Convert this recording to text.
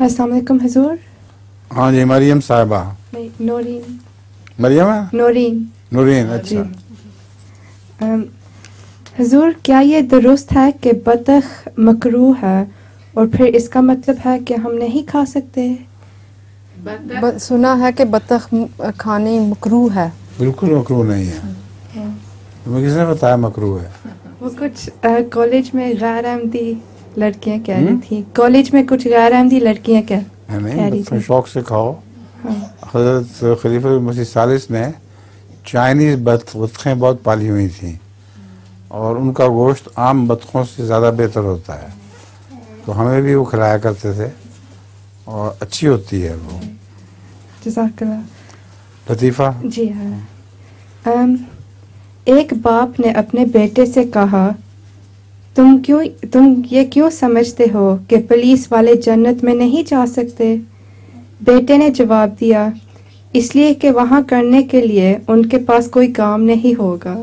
السلام علیکم حضور. ہاں جی مریم صاحبہ. نہیں نورین. مریم ہے؟ نورین. نورین. اچھا حضور کیا یہ درست ہے کہ بطخ مکروہ ہے اور پھر اس کا مطلب ہے کہ ہم نہیں کھا سکتے؟ سنا ہے کہ بطخ کھانی مکروہ ہے. بالکل مکروہ نہیں ہے. تمہیں کس نے بتایا مکروہ ہے؟ وہ کچھ کالج میں غیر احمدی لڑکیاں کہہ رہی تھیں. کالج میں کچھ غیر احمدی لڑکیاں کہہ رہی تھیں. شوق سے کھاؤ. حضرت خلیفہ مسیح ثالث نے چائنیز بطخیں بہت پالی ہوئی تھیں اور ان کا گوشت عام بطخوں سے زیادہ بہتر ہوتا ہے، تو ہمیں بھی وہ کھلایا کرتے تھے اور اچھی ہوتی ہے وہ. جزاک اللہ. لطیفہ. جی ہاں. ایک باپ نے اپنے بیٹے سے کہا تم یہ کیوں سمجھتے ہو کہ پولیس والے جنت میں نہیں جا سکتے؟ بیٹے نے جواب دیا اس لیے کہ وہاں کرنے کے لیے ان کے پاس کوئی کام نہیں ہوگا.